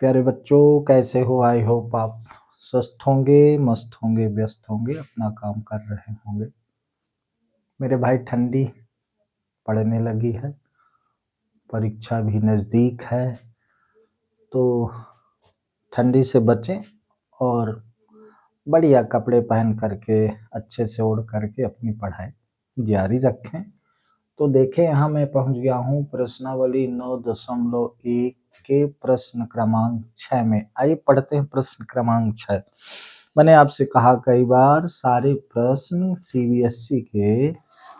प्यारे बच्चों, कैसे हो? आई होप आप स्वस्थ होंगे, मस्त होंगे, व्यस्त होंगे, अपना काम कर रहे होंगे। मेरे भाई, ठंडी पड़ने लगी है, परीक्षा भी नज़दीक है, तो ठंडी से बचें और बढ़िया कपड़े पहन करके अच्छे से ओढ़ करके अपनी पढ़ाई जारी रखें। तो देखें, यहाँ मैं पहुँच गया हूँ प्रश्नावली 9.1 के प्रश्न क्रमांक 6 में। आइए पढ़ते हैं प्रश्न क्रमांक 6। मैंने आपसे कहा कई बार, सारे प्रश्न सीबीएसई के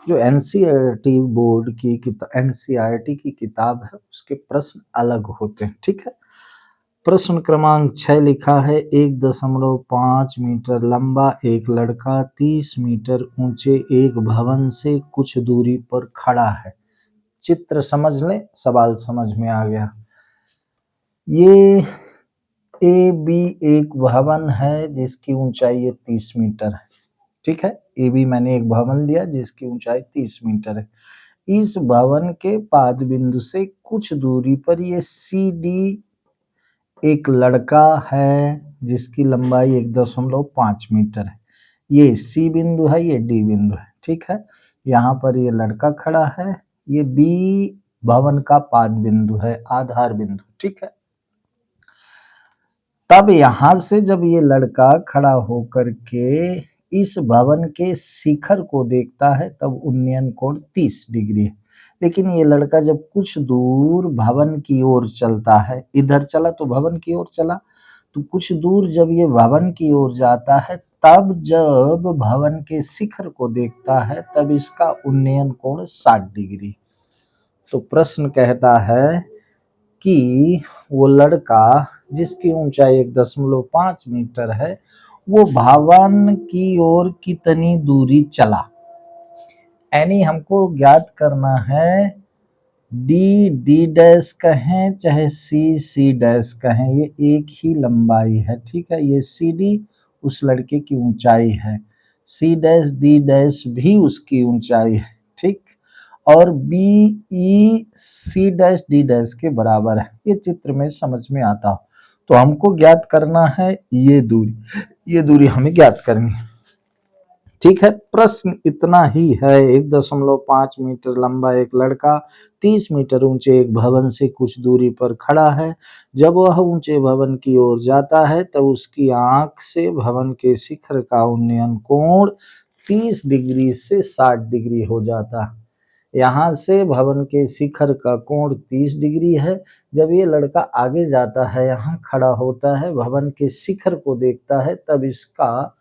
जो एनसीईआरटी बोर्ड की एनसीईआरटी की किताब है उसके प्रश्न अलग होते हैं, ठीक है। प्रश्न क्रमांक 6 लिखा है, 1.5 मीटर लंबा एक लड़का 30 मीटर ऊंचे एक भवन से कुछ दूरी पर खड़ा है। चित्र समझ लें, सवाल समझ में आ गया। ये ए बी एक भवन है जिसकी ऊंचाई 30 मीटर है, ठीक है। ए बी मैंने एक भवन लिया जिसकी ऊंचाई 30 मीटर है। इस भवन के पाद बिंदु से कुछ दूरी पर ये सी डी एक लड़का है जिसकी लंबाई 1.5 मीटर है। ये सी बिंदु है, ये डी बिंदु है, ठीक है। यहाँ पर ये लड़का खड़ा है, ये बी भवन का पाद बिंदु है, आधार बिंदु, ठीक है। तब यहां से जब ये लड़का खड़ा होकर के इस भवन के शिखर को देखता है तब उन्नयन कोण 30 डिग्री है। लेकिन ये लड़का जब कुछ दूर भवन की ओर चलता है, इधर चला तो भवन की ओर चला, तो कुछ दूर जब ये भवन की ओर जाता है तब जब भवन के शिखर को देखता है तब इसका उन्नयन कोण 60 डिग्री। तो प्रश्न कहता है कि वो लड़का जिसकी ऊंचाई 1.5 मीटर है वो भवन की ओर कितनी दूरी चला। यानी हमको ज्ञात करना है, डी डी डैश कहें चाहे सी सी डैश कहें, ये एक ही लंबाई है, ठीक है। ये सी डी उस लड़के की ऊंचाई है, सी डैश डी डैश भी उसकी ऊंचाई है, ठीक। और B E C dash D dash के बराबर है। ये चित्र में समझ में आता हो तो हमको ज्ञात करना है ये दूरी हमें ज्ञात करनी है, ठीक है। प्रश्न इतना ही है, 1.5 मीटर लंबा एक लड़का 30 मीटर ऊंचे एक भवन से कुछ दूरी पर खड़ा है। जब वह ऊंचे भवन की ओर जाता है तो उसकी आंख से भवन के शिखर का उन्नयन कोण 30 डिग्री से 60 डिग्री हो जाता है। यहाँ से भवन के शिखर का कोण 30 डिग्री है। जब ये लड़का आगे जाता है, यहाँ खड़ा होता है, भवन के शिखर को देखता है तब इसका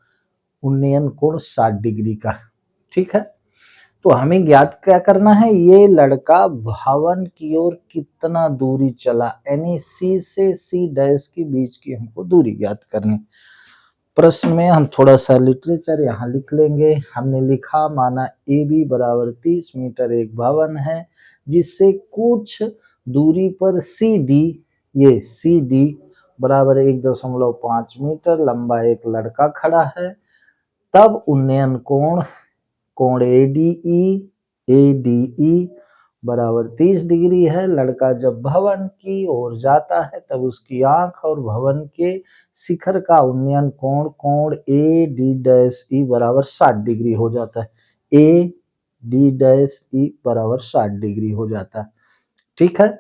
उन्नयन कोण 60 डिग्री का, ठीक है। तो हमें ज्ञात क्या करना है, ये लड़का भवन की ओर कितना दूरी चला, यानी सी से सी डैश के बीच की हमको दूरी ज्ञात करनी। प्रश्न में हम थोड़ा सा लिटरेचर यहाँ लिख लेंगे। हमने लिखा, माना ए बी बराबर 30 मीटर एक भवन है जिससे कुछ दूरी पर सी डी, ये सी डी बराबर 1.5 मीटर लंबा एक लड़का खड़ा है। तब उन्नयन कोण एडीई बराबर 30 डिग्री है। लड़का जब भवन की ओर जाता है तब उसकी आंख और भवन के शिखर का उन्नयन कोण ए डी डैश ई बराबर 60 डिग्री हो जाता है। ए डी डैश ई बराबर 60 डिग्री हो जाता है, ठीक है।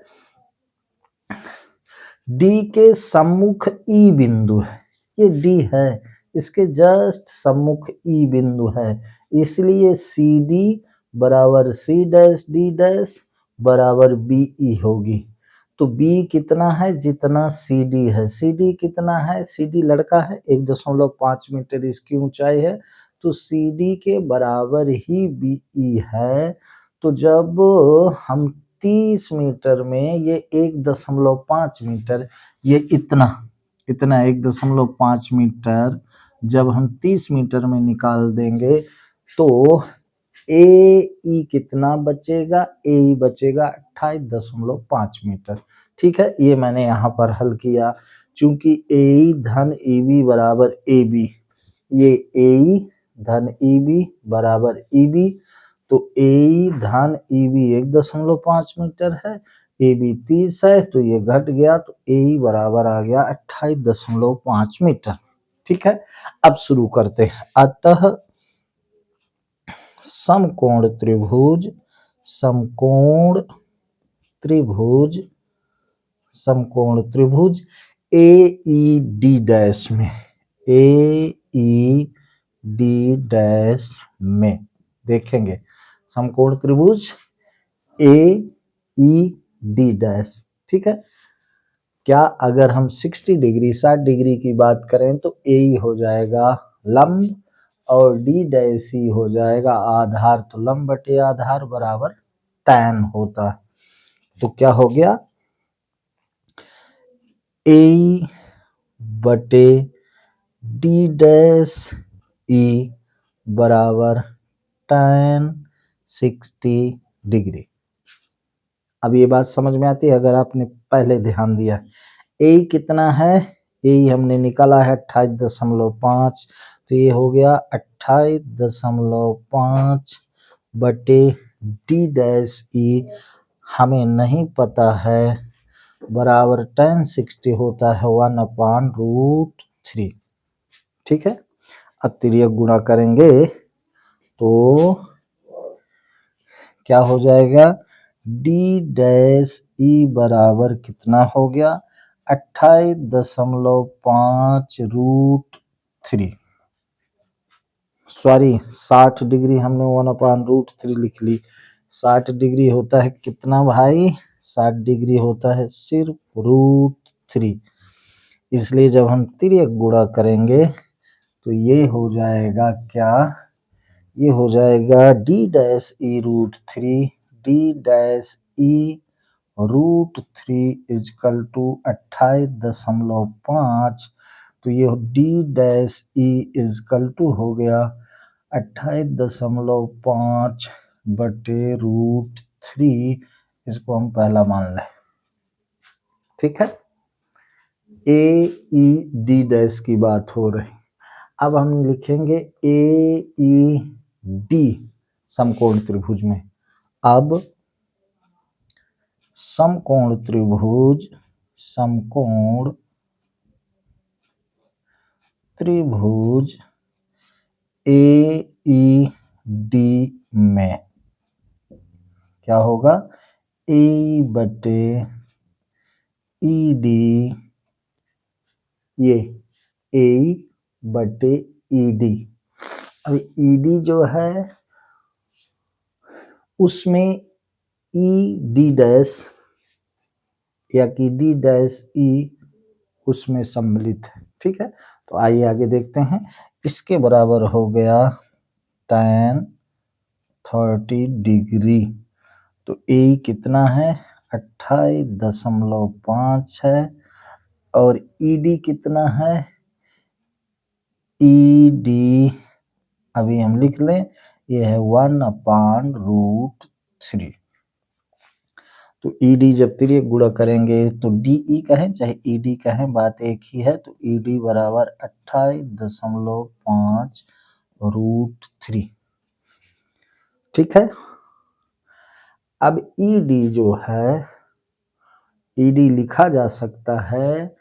डी के सम्मुख ई बिंदु है, ये डी है, इसके जस्ट सम्मुख ई बिंदु है, इसलिए सी डी बराबर सी डैश डी डैश बराबर बी ई होगी। तो बी कितना है, जितना सी डी है। सी डी कितना है, सी डी लड़का है, 1.5 मीटर इसकी ऊंचाई है, तो सी डी के बराबर ही बी ई है। तो जब हम 30 मीटर में ये 1.5 मीटर, ये इतना 1.5 मीटर जब हम 30 मीटर में निकाल देंगे तो ए ई कितना बचेगा, ए ई बचेगा 28.5 मीटर, ठीक है। ये मैंने यहाँ पर हल किया, चूंकि ए ई धन ई बी बराबर ए बी, ये ए ई धन ई बी बराबर ई बी, तो ए ई धन ई बी 1.5 मीटर है, ए बी 30 है तो ये घट गया, तो ए बराबर आ गया 28.5 मीटर। ठीक है, अब शुरू करते हैं। अतः समकोण त्रिभुज समकोण त्रिभुज समकोण त्रिभुज ए ई डी डैश में ए ई डी डैश में देखेंगे समकोण त्रिभुज ए ई डी डैश। ठीक है, क्या अगर हम 60 डिग्री 60 डिग्री की बात करें तो ए ई हो जाएगा लंब और डी डैश ई हो जाएगा आधार, तो लंब बटे आधार बराबर tan होता है। तो क्या हो गया, ए बटे डी डैश ई बराबर tan 60 डिग्री। अब ये बात समझ में आती है अगर आपने पहले ध्यान दिया। ए कितना है, ए हमने निकाला है 28.5, तो ये हो गया 28.5 बटे डी डैश ई हमें नहीं पता है बराबर tan 60 होता है 1/√3। ठीक है, अब तिर्यक गुणा करेंगे तो क्या हो जाएगा, डी डैश ई बराबर कितना हो गया 28.5√3, सॉरी 60 डिग्री हमने 1/√3 लिख ली। 60 डिग्री होता है कितना भाई, 60 डिग्री होता है सिर्फ √3, इसलिए जब हम तिर्यक गुणा करेंगे तो ये हो जाएगा क्या, ये हो जाएगा D dash E √3 D dash E √3 इजकल टू 28.5, तो ये D dash E is equal to हो गया 28.5 बटे √3, इसको हम पहला मान लें। ठीक है, ए ई डी डैश की बात हो रही। अब हम लिखेंगे ए ई डी समकोण त्रिभुज में। अब समकोण त्रिभुज ए ई डी में क्या होगा, ए बटे ई डी, ये ए बटे ई डी। अब ई डी जो है उसमें ई डी डैश या कि डी डैश ई उसमें सम्मिलित है। ठीक है, तो आइए आगे देखते हैं। इसके बराबर हो गया tan 30 डिग्री, तो ए कितना है 28.5 है और ई डी कितना है, ई डी अभी हम लिख लें, ये है 1/√3। तो ई डी जब तिर्यक गुणा करेंगे तो डी ई कहें चाहे ई डी कहें बात एक ही है, तो ई डी बराबर 28.5√3। ठीक है, अब ई डी जो है, ई डी लिखा जा सकता है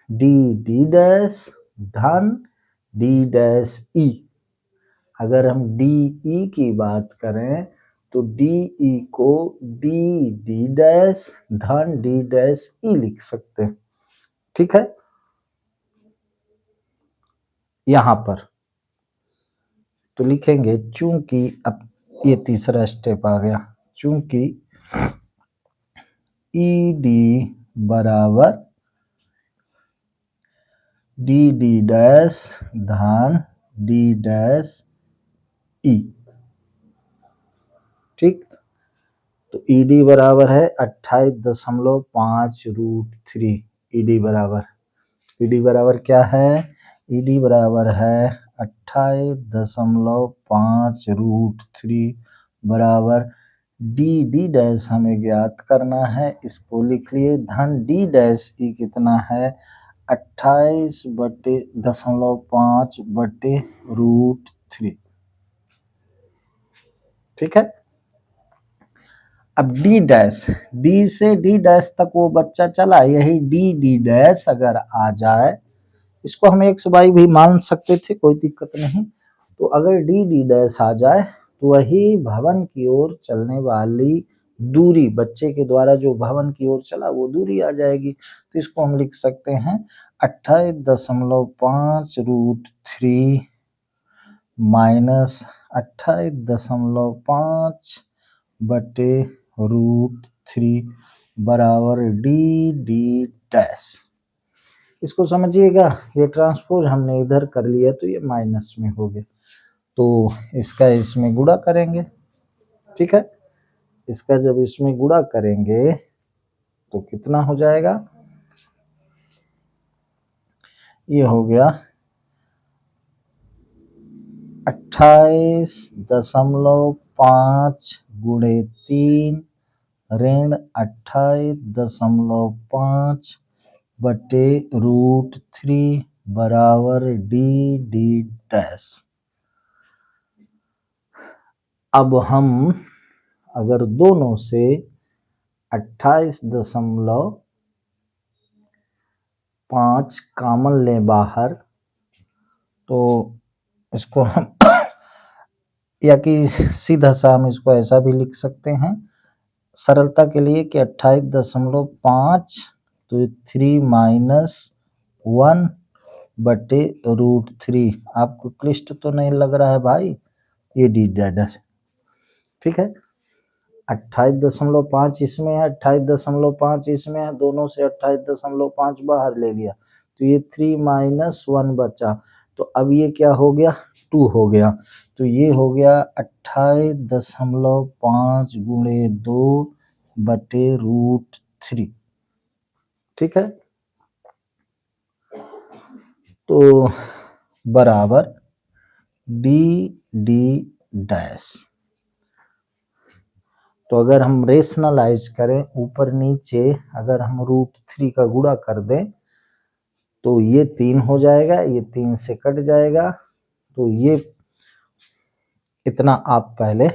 डी डी डैश धन डी डैश ई। अगर हम डी ई की बात करें तो डी ई को डी डी डैश धन डी डैश ई लिख सकते हैं। ठीक है, यहां पर तो लिखेंगे चूंकि, अब ये तीसरा स्टेप आ गया, चूंकि ई डी बराबर डी डी डैश धन डी डैश ई। ठीक, तो ई डी बराबर है 28.5√3। ई डी बराबर क्या है, ई डी बराबर है 28.5√3 बराबर डी डी डैश हमें ज्ञात करना है, इसको लिख लिए, धन डी डैश ई कितना है 28.5/√3। ठीक है, अब डी डैश, डी से डी डैश तक वो बच्चा चला, यही डी डी डैश अगर आ जाए, इसको हम एक्स वाई भी मान सकते थे, कोई दिक्कत नहीं। तो अगर डी डी डैश आ जाए तो वही भवन की ओर चलने वाली दूरी, बच्चे के द्वारा जो भवन की ओर चला वो दूरी आ जाएगी। तो इसको हम लिख सकते हैं 28.5 माइनस 28.5 बटे √3 बराबर डी डी डैश। इसको समझिएगा, ये ट्रांसपोज हमने इधर कर लिया तो ये माइनस में हो गया, तो इसका इसमें गुणा करेंगे, ठीक है। इसका जब इसमें गुणा करेंगे तो कितना हो जाएगा, ये हो गया 28.5 गुणे 3 ऋण 28.5 बटे √3 बराबर डी डी डैश। अब हम अगर दोनों से 28.5 कॉमन लें बाहर, तो इसको हम या कि सीधा सा हम इसको ऐसा भी लिख सकते हैं सरलता के लिए कि 28.5 तो 3 माइनस 1 बटे √3। आपको क्लिष्ट तो नहीं लग रहा है भाई, ये डी डैश, ठीक है। 28.5 इसमें है, 28.5 इसमें है, दोनों से 28.5 बाहर ले लिया तो ये 3 माइनस 1 बचा। तो अब ये क्या हो गया, 2 हो गया, तो ये हो गया 28.5 गुणे 2 बटे √3, ठीक है। तो बराबर डी डी डैश। तो अगर हम रेशनलाइज करें ऊपर नीचे, अगर हम √3 का गुणा कर दें तो ये 3 हो जाएगा, ये 3 से कट जाएगा, तो ये इतना आप पहले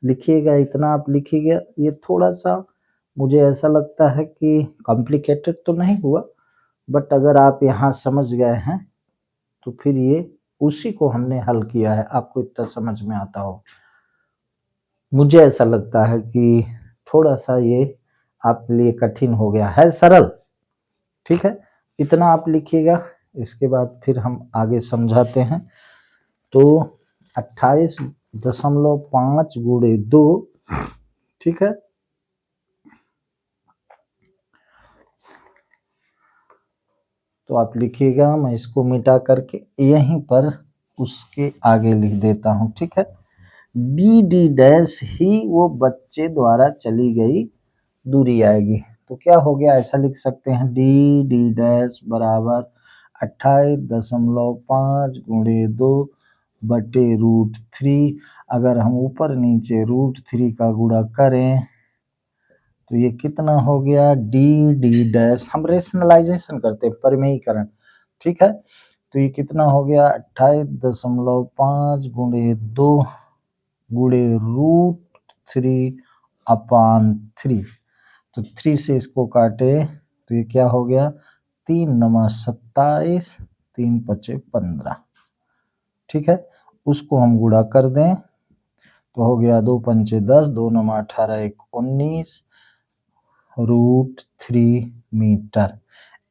लिखिएगा, इतना आप लिखिएगा। ये थोड़ा सा मुझे ऐसा लगता है कि कॉम्प्लिकेटेड तो नहीं हुआ, बट अगर आप यहाँ समझ गए हैं तो फिर ये उसी को हमने हल किया है, आपको इतना समझ में आता हो। मुझे ऐसा लगता है कि थोड़ा सा ये आपके लिए कठिन हो गया है, सरल, ठीक है। इतना आप लिखिएगा, इसके बाद फिर हम आगे समझाते हैं। तो 28.5 गुणे 2, ठीक है। तो आप लिखिएगा, मैं इसको मिटा करके यहीं पर उसके आगे लिख देता हूं, ठीक है। डी डी डैश ही वो बच्चे द्वारा चली गई दूरी आएगी। तो क्या हो गया, ऐसा लिख सकते हैं डी डी डैश बराबर 28.5 गुणे 2 बटे √3। अगर हम ऊपर नीचे √3 का गुणा करें तो ये कितना हो गया, डी डी डैश, हम रेशनलाइजेशन करते हैं, परिमेयीकरण, ठीक है। तो ये कितना हो गया 28.5 गुणे 2 गुणे √3/3। तो 3 से इसको काटे तो ये क्या हो गया, 3 9 27, 3 5 15, ठीक है। उसको हम गुणा कर दें तो हो गया 2 5 10, 2 9 18, 1 19 √3 मीटर।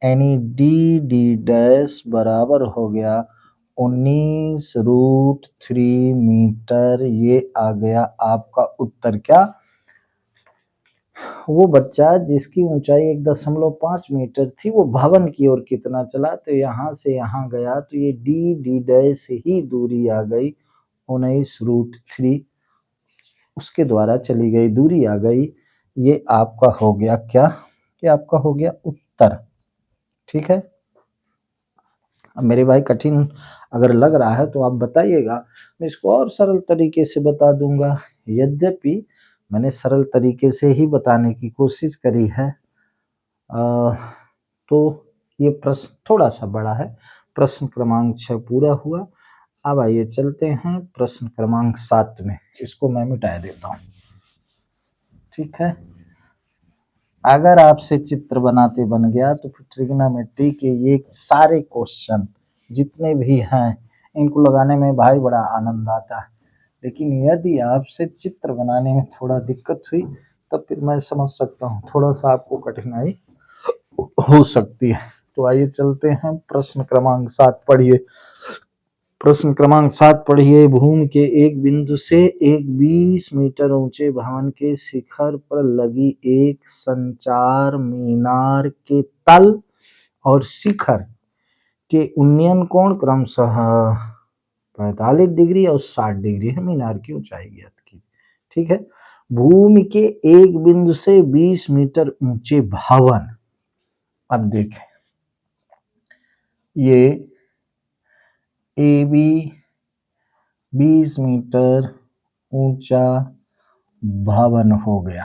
यानी डी डी डैश बराबर हो गया 19 √3 मीटर। ये आ गया आपका उत्तर। क्या, वो बच्चा जिसकी ऊंचाई 1.5 मीटर थी वो भवन की ओर कितना चला, तो यहाँ से यहाँ गया, तो ये डी डी डैश ही दूरी आ गई 19 √3, उसके द्वारा चली गई दूरी आ गई। ये आपका हो गया क्या, ये आपका हो गया उत्तर, ठीक है। अब मेरे भाई कठिन अगर लग रहा है तो आप बताइएगा, मैं इसको और सरल तरीके से बता दूंगा। यद्यपि मैंने सरल तरीके से ही बताने की कोशिश करी है। तो ये प्रश्न थोड़ा सा बड़ा है। प्रश्न क्रमांक 6 पूरा हुआ। अब आइए चलते हैं प्रश्न क्रमांक 7 में, इसको मैं मिटा देता हूँ। ठीक है। अगर आपसे चित्र बनाते बन गया तो फिर ट्रिग्नोमेट्री के ये सारे क्वेश्चन जितने भी हैं इनको लगाने में भाई बड़ा आनंद आता है। लेकिन यदि आपसे चित्र बनाने में थोड़ा दिक्कत हुई तब फिर मैं समझ सकता हूँ थोड़ा सा आपको कठिनाई हो सकती है। तो आइए चलते हैं प्रश्न क्रमांक 7 पढ़िए। प्रश्न क्रमांक 7 पढ़िए। भूमि के एक बिंदु से एक 20 मीटर ऊंचे भवन के शिखर पर लगी एक संचार मीनार के तल और शिखर के उन्नयन कोण क्रमशः 45 डिग्री और 60 डिग्री है। मीनार की ऊंचाई ज्ञात की। ठीक है। भूमि के एक बिंदु से 20 मीटर ऊंचे भवन, अब देखें ये ए बी 20 मीटर ऊंचा भवन हो गया।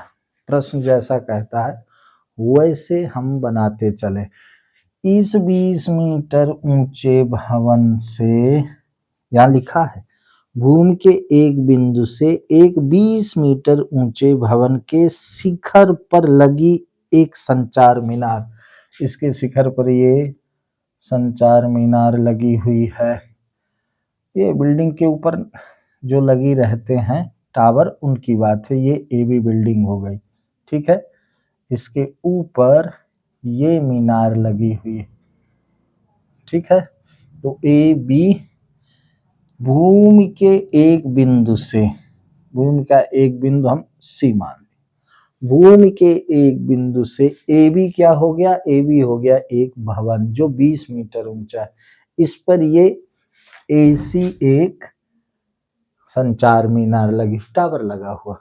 प्रश्न जैसा कहता है वैसे हम बनाते चले। इस 20 मीटर ऊंचे भवन से, यहां लिखा है भूमि के एक बिंदु से एक 20 मीटर ऊंचे भवन के शिखर पर लगी एक संचार मीनार, इसके शिखर पर ये संचार मीनार लगी हुई है। ये बिल्डिंग के ऊपर जो लगी रहते हैं टावर, उनकी बात है। ये ए बी बिल्डिंग हो गई। ठीक है। इसके ऊपर ये मीनार लगी हुई है। ठीक है। तो ए बी भूमि के एक बिंदु से, भूमि का एक बिंदु हम सी मान लें, भूमि के एक बिंदु से ए बी क्या हो गया, ए बी हो गया एक भवन जो 20 मीटर ऊंचा है। इस पर ये एसी एक संचार मीनार लगी, टावर लगा हुआ।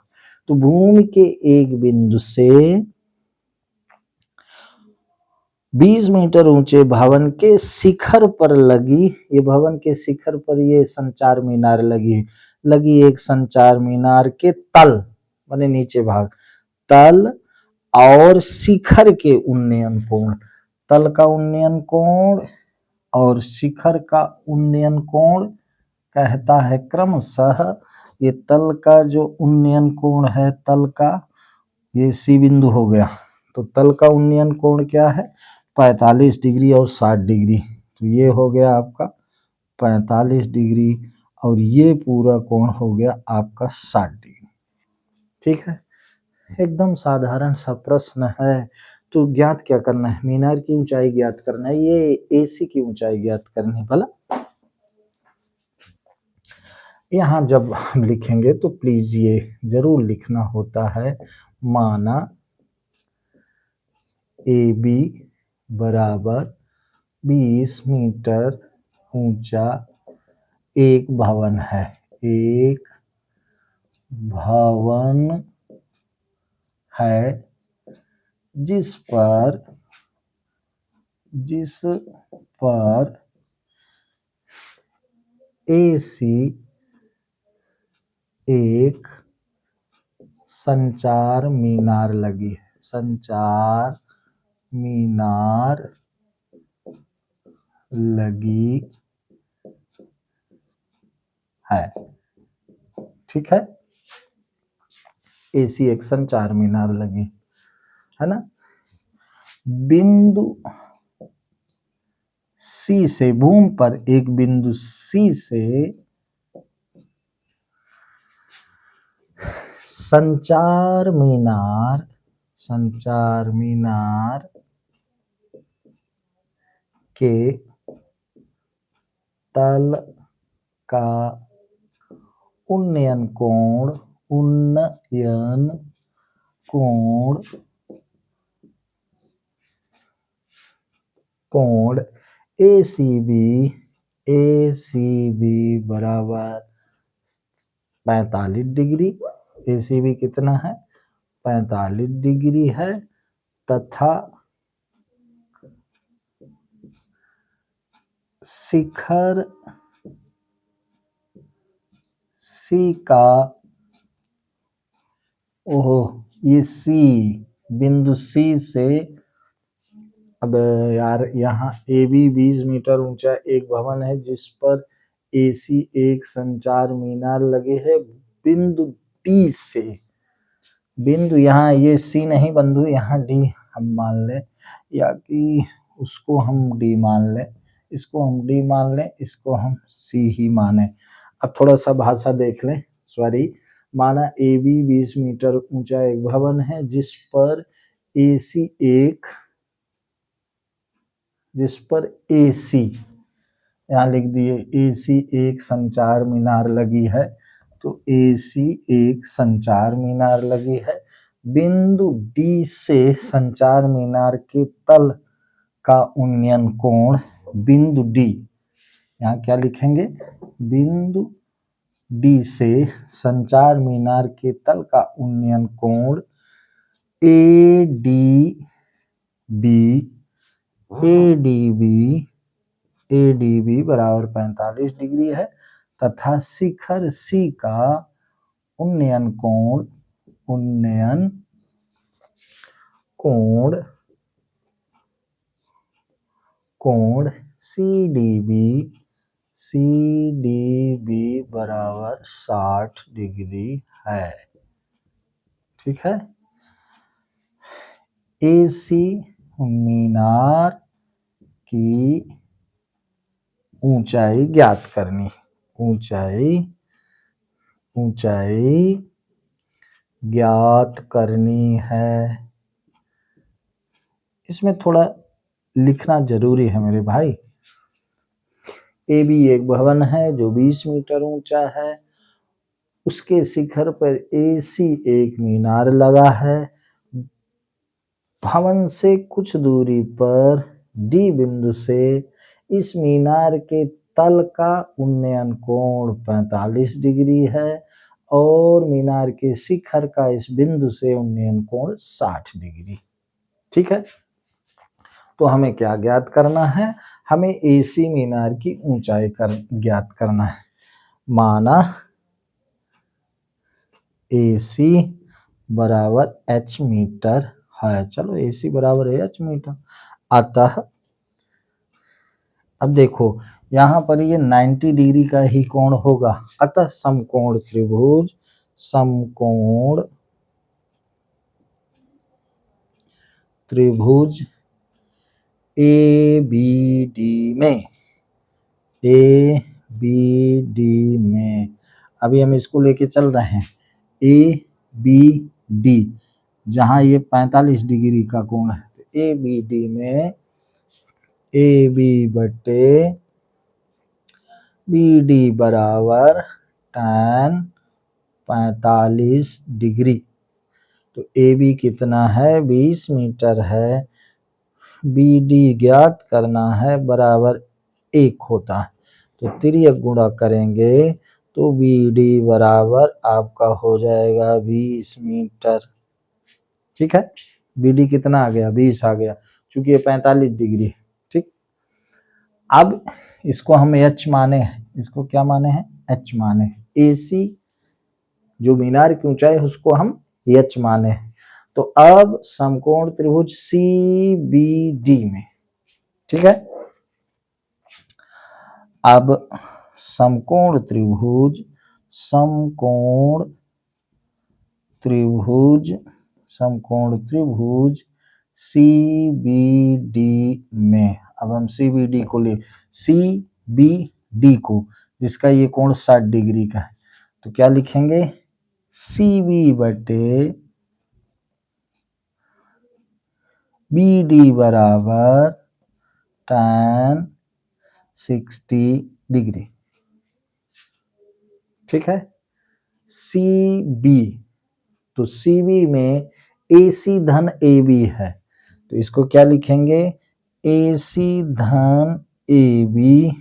तो भूमि के एक बिंदु से 20 मीटर ऊंचे भवन के शिखर पर लगी, ये भवन के शिखर पर ये संचार मीनार लगी एक संचार मीनार के तल माने नीचे भाग, तल और शिखर के उन्नयन कोण, तल का उन्नयन कोण और शिखर का उन्नयन कोण कहता है क्रमशः, ये तल का जो उन्नयन कोण है, तल का ये सी बिंदु हो गया, तो तल का उन्नयन कोण क्या है 45 डिग्री और 60 डिग्री। तो ये हो गया आपका 45 डिग्री और ये पूरा कोण हो गया आपका 60 डिग्री। ठीक है। एकदम साधारण सा प्रश्न है। तो ज्ञात क्या करना है, मीनार की ऊंचाई ज्ञात करना है, ये एसी की ऊंचाई ज्ञात करनी है। भला यहां जब हम लिखेंगे तो प्लीज ये जरूर लिखना होता है, माना ए बी बराबर 20 मीटर ऊंचा एक भवन है, एक भवन है जिस पर एसी एक संचार मीनार लगी है, संचार मीनार लगी है। ठीक है। एसी एक संचार मीनार लगी है ना। बिंदु सी से, भूमि पर एक बिंदु सी से संचार मीनार के तल का उन्नयन कोण एसीबी बराबर 45 डिग्री। एसीबी कितना है 45 डिग्री है तथा शिखर सी का, ओहो ये सी बिंदु सी से, अब यार यहाँ ए बी 20 मीटर ऊंचा एक भवन है जिस पर एसी एक संचार मीनार लगे है बिंदु डी से, बिंदु यहाँ ये सी नहीं बंधु, यहाँ डी हम मान लें, या कि उसको हम डी मान लें, इसको हम डी मान लें, इसको हम सी ही माने। अब थोड़ा सा भाषा देख लें, सॉरी। माना ए बी 20 मीटर ऊंचा एक भवन है जिस पर एसी यहाँ लिख दिए, एसी एक संचार मीनार लगी है, तो एसी एक संचार मीनार लगी है। बिंदु डी से संचार मीनार के तल का उन्नयन कोण, बिंदु डी, यहाँ क्या लिखेंगे, बिंदु डी से संचार मीनार के तल का उन्नयन कोण एडीबी बराबर 45 डिग्री है तथा शिखर सी का उन्नयन कोण सीडीबी बराबर 60 डिग्री है। ठीक है। एसी मीनार की ऊंचाई ज्ञात करनी, ऊंचाई ज्ञात करनी है। इसमें थोड़ा लिखना जरूरी है मेरे भाई। ए बी एक भवन है जो 20 मीटर ऊंचा है, उसके शिखर पर एसी एक मीनार लगा है। भवन से कुछ दूरी पर डी बिंदु से इस मीनार के तल का उन्नयन कोण 45 डिग्री है और मीनार के शिखर का इस बिंदु से उन्नयन कोण 60 डिग्री। ठीक है। तो हमें क्या ज्ञात करना है, हमें एसी मीनार की ऊंचाई ज्ञात करना है। माना एसी बराबर h मीटर है, चलो एसी बराबर है h मीटर। अतः अब देखो यहाँ पर ये 90 डिग्री का ही कोण होगा, अतः समकोण त्रिभुज ए बी डी में अभी हम इसको लेके चल रहे हैं, ए बी डी, जहां ये 45 डिग्री का कोण है, तो ए बी डी में ए बी बटे बी डी बराबर tan 45 डिग्री। तो ए बी कितना है, 20 मीटर है, बी डी ज्ञात करना है, बराबर 1 होता है। तो तिर्यक गुणा करेंगे तो बी डी बराबर आपका हो जाएगा 20 मीटर। ठीक है। बी डी कितना आ गया, 20 आ गया, चूंकि ये 45 डिग्री। ठीक। अब इसको हम एच माने हैं, इसको क्या माने हैं, एच माने हैं। एसी जो मीनार की ऊंचाई है उसको हम एच माने हैं। तो अब समकोण त्रिभुज सी बी डी में, ठीक है, अब समकोण त्रिभुज सी बी डी में, अब हम सी बी डी को ले, सी बी डी को, जिसका ये कोण 60 डिग्री का है, तो क्या लिखेंगे, सी बी बटे बी डी बराबर tan 60 डिग्री। ठीक है। सी बी, तो सी बी में ए सी धन ए बी है, तो इसको क्या लिखेंगे, ए सी धन ए बी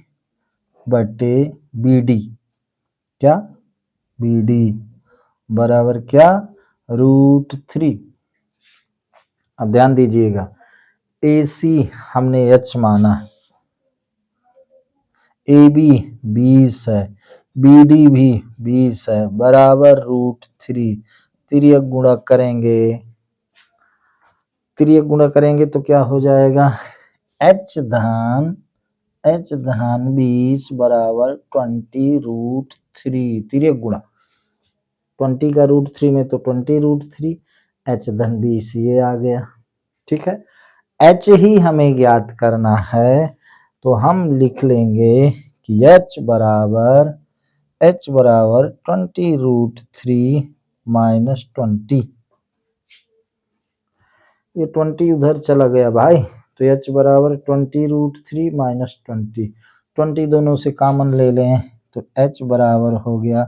बटे बी डी, क्या, बी डी बराबर क्या, √3। अब ध्यान दीजिएगा, ए सी हमने एच माना, ए बी 20 है, बी डी भी 20 है, बराबर √3। तिर्यक गुणा करेंगे तो क्या हो जाएगा, h धन 20 बराबर 20 √3। तिर्यक गुणा 20 का √3 में तो 20 √3, h धन बीस ये आ गया। ठीक है, h ही हमें ज्ञात करना है, तो हम लिख लेंगे कि h बराबर 20√3 माइनस 20। ये 20 उधर चला गया भाई, तो h बराबर 20√3 माइनस 20। 20 दोनों से कॉमन ले लें तो h बराबर हो गया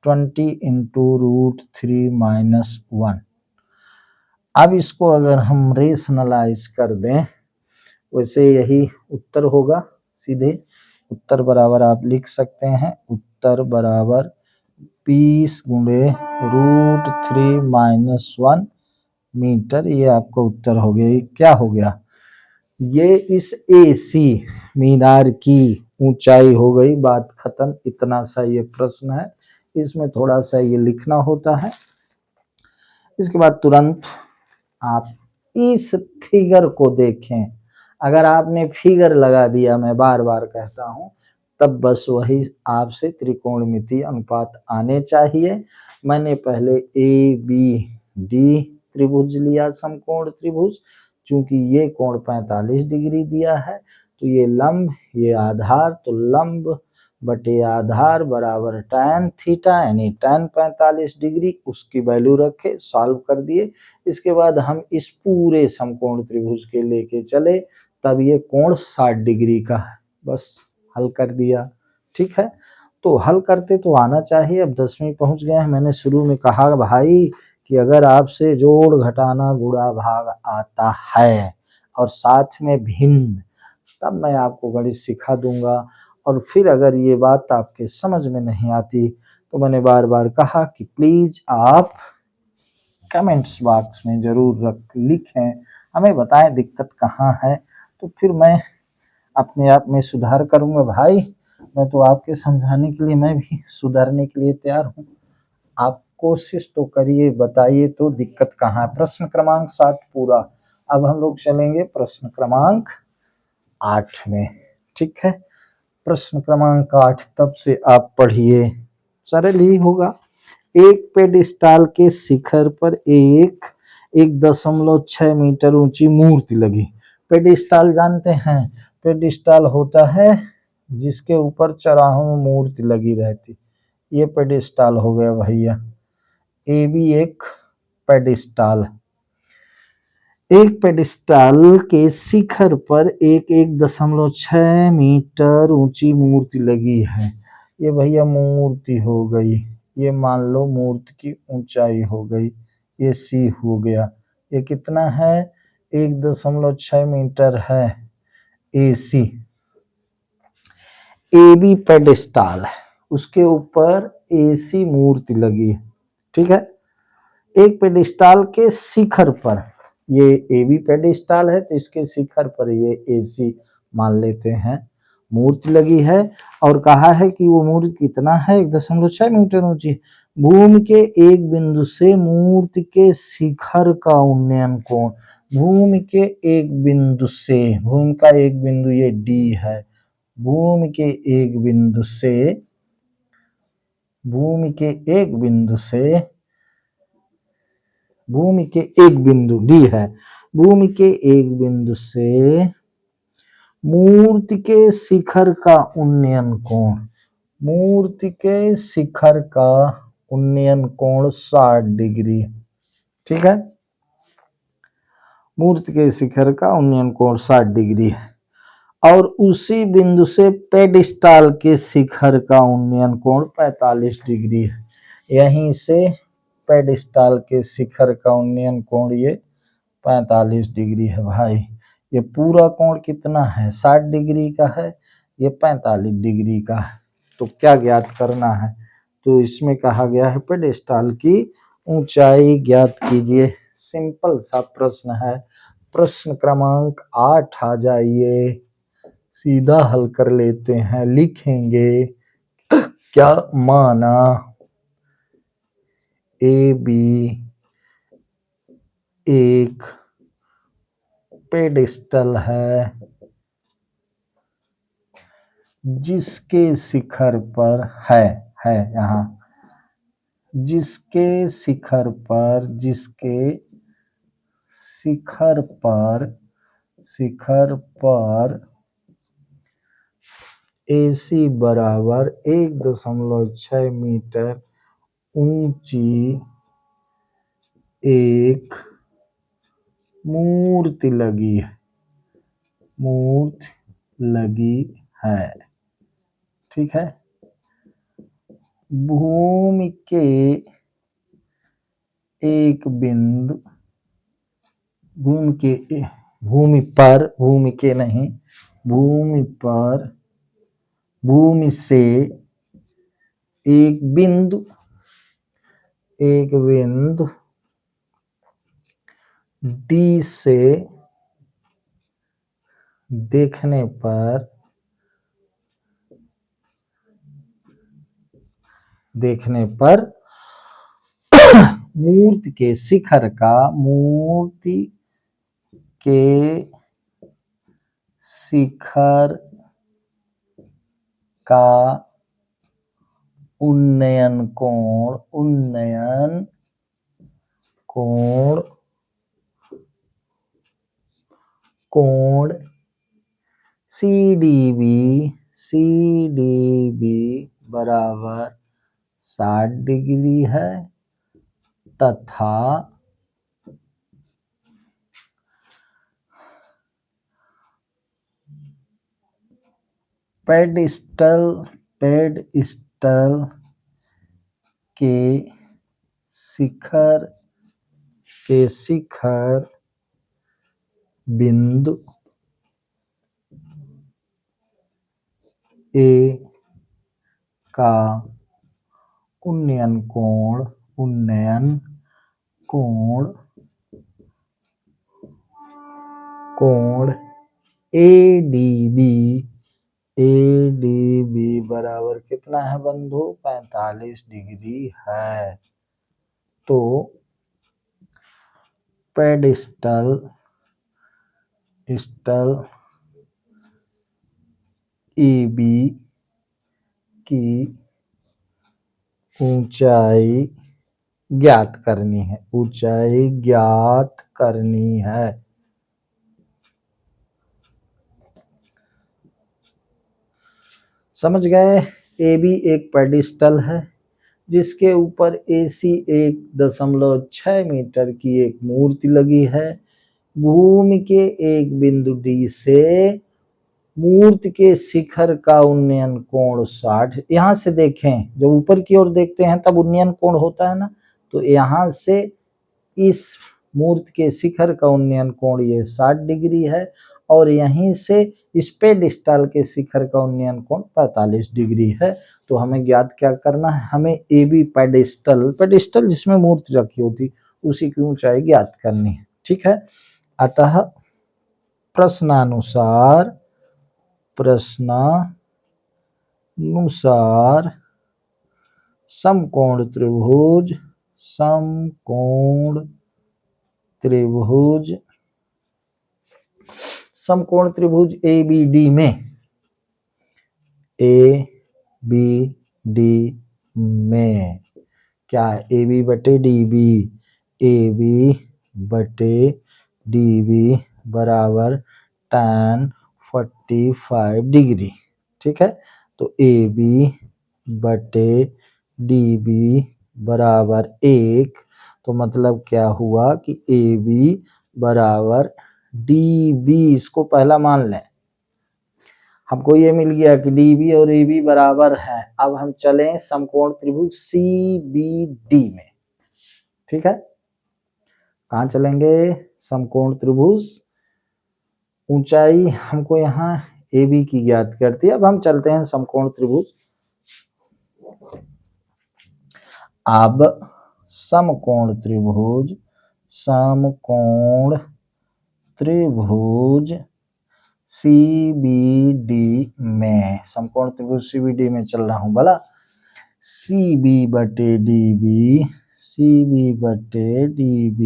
20 इंटू √3 माइनस 1। अब इसको अगर हम रेशनलाइज कर दें, वैसे यही उत्तर होगा। सीधे उत्तर बराबर आप लिख सकते हैं, उत्तर बराबर 20 गुणे √3 माइनस 1 मीटर। ये आपका उत्तर हो गया। ये क्या हो गया, ये इस AC मीनार की ऊंचाई हो गई। बात खत्म। इतना सा ये प्रश्न है, इसमें थोड़ा सा ये लिखना होता है। इसके बाद तुरंत आप इस फिगर को देखें। अगर आपने फिगर लगा दिया, मैं बार बार कहता हूं, तब बस वही आपसे त्रिकोणमितीय अनुपात आने चाहिए। मैंने पहले ABD त्रिभुज लिया, समकोण त्रिभुज। चूंकि ये कोण 45 डिग्री दिया है, तो ये लंब, ये आधार, तो लंब बटे आधार बराबर tan थीटा, यानी tan 45 डिग्री। उसकी वैल्यू रखे, सॉल्व कर दिए। इसके बाद हम इस पूरे समकोण त्रिभुज के लेके चले, तब ये कोण 60 डिग्री का है। बस हल कर दिया। ठीक है, तो हल करते तो आना चाहिए। अब 10वीं पहुंच गए हैं। मैंने शुरू में कहा भाई कि अगर आपसे जोड़ घटाना गुणा भाग आता है और साथ में भिन्न, तब मैं आपको गणित सिखा दूंगा। और फिर अगर ये बात आपके समझ में नहीं आती, तो मैंने बार बार कहा कि प्लीज आप कमेंट्स बॉक्स में जरूर लिखें, हमें बताएं दिक्कत कहाँ है, तो फिर मैं अपने आप में सुधार करूंगा। भाई मैं तो आपके समझाने के लिए, मैं भी सुधारने के लिए तैयार हूँ। आप कोशिश तो करिए, बताइए तो दिक्कत कहाँ है। प्रश्न क्रमांक 7 पूरा। अब हम लोग चलेंगे प्रश्न क्रमांक 8 में। ठीक है, प्रश्न क्रमांक 8 तब से आप पढ़िए, सरल ही होगा। एक पेडिस्टाल के शिखर पर 1.6 मीटर ऊंची मूर्ति लगी। पेडिस्टाल जानते हैं, पेडिस्टाल होता है जिसके ऊपर चौराहों में मूर्ति लगी रहती। ये पेडिस्टाल हो गया भैया। ये भी एक पेडिस्टाल है। एक पेडिस्टाल के शिखर पर 1.6 मीटर ऊंची मूर्ति लगी है। ये भैया मूर्ति हो गई, ये मान लो मूर्ति की ऊंचाई हो गई, ये C हो गया। ये कितना है, 1.6 मीटर है AC। AB पेडिस्टाल है, उसके ऊपर AC मूर्ति लगी है। ठीक है, एक पेडिस्टाल के शिखर पर, ये AB पेडिस्टाल है तो इसके शिखर पर ये AC मान लेते हैं, मूर्ति लगी है। और कहा है कि वो मूर्ति कितना है, 1.6 मीटर ऊंची। भूमि के एक बिंदु से मूर्ति के शिखर का उन्नयन कोण, भूमि के एक बिंदु से, भूमि का एक बिंदु ये D है, भूमि के एक बिंदु से, भूमि के एक बिंदु से, भूमि के एक बिंदु D है, भूमि के एक बिंदु से मूर्ति के शिखर का उन्नयन कोण, मूर्ति के शिखर का उन्नयन कोण 60 डिग्री। ठीक है, मूर्ति के शिखर का उन्नयन कोण 60 डिग्री है। और उसी बिंदु से पेडिस्टाल के शिखर का उन्नयन कोण 45 डिग्री है। यहीं से पेडिस्टाल के शिखर का उन्नयन कोण ये 45 डिग्री है भाई। ये पूरा कोण कितना है, 60 डिग्री का है, ये 45 डिग्री का है। तो क्या ज्ञात करना है, तो इसमें कहा गया है पेडिस्टाल की ऊंचाई ज्ञात कीजिए। सिंपल सा प्रश्न है। प्रश्न क्रमांक 8 आ जाइए, सीधा हल कर लेते हैं। लिखेंगे क्या माना, AB एक पेडिस्टल है जिसके शिखर पर है यहाँ, जिसके शिखर पर, जिसके शिखर पर AC बराबर 1.6 मीटर ऊंची एक मूर्ति लगी है। ठीक है। भूमि से एक बिंदु D से देखने पर मूर्ति के शिखर का उन्नयन कोण CDB बराबर 60 डिग्री है तथा पेडिस्टल के शिखर बिंदु A का उन्नयन कोण ADB बराबर कितना है बंधु? 45 डिग्री है। तो पेडिस्टल AB की ऊंचाई ज्ञात करनी है। समझ गए? AB एक पेडिस्टल है जिसके ऊपर AC 1.6 मीटर की एक मूर्ति लगी है। भूमि के एक बिंदु D से मूर्ति के शिखर का उन्नयन कोण 60। यहाँ से देखें, जब ऊपर की ओर देखते हैं तब उन्नयन कोण होता है ना, तो यहाँ से इस मूर्ति के शिखर का उन्नयन कोण ये 60 डिग्री है और यहीं से इस पेडिस्टल के शिखर का उन्नयन कोण 45 डिग्री है। तो हमें ज्ञात क्या करना है? हमें AB पेडिस्टल जिसमें मूर्ति रखी होती उसी की ऊंचाई ज्ञात करनी है। ठीक है। अतः प्रश्नानुसार समकोण त्रिभुज ABD में क्या है? AB बटे DB बराबर tan 45 डिग्री। ठीक है। तो AB बटे DB बराबर 1, तो मतलब क्या हुआ कि AB बराबर DB, इसको पहला मान लें। हमको ये मिल गया कि DB और AB बराबर है। अब हम चलें समकोण त्रिभुज CBD में। ठीक है। कहाँ चलेंगे? समकोण त्रिभुज। ऊंचाई हमको यहाँ AB की ज्ञात करती है। अब हम चलते हैं समकोण त्रिभुज। अब समकोण त्रिभुज CBD में, समकोण त्रिभुज CBD में चल रहा हूं भला। CB बटे DB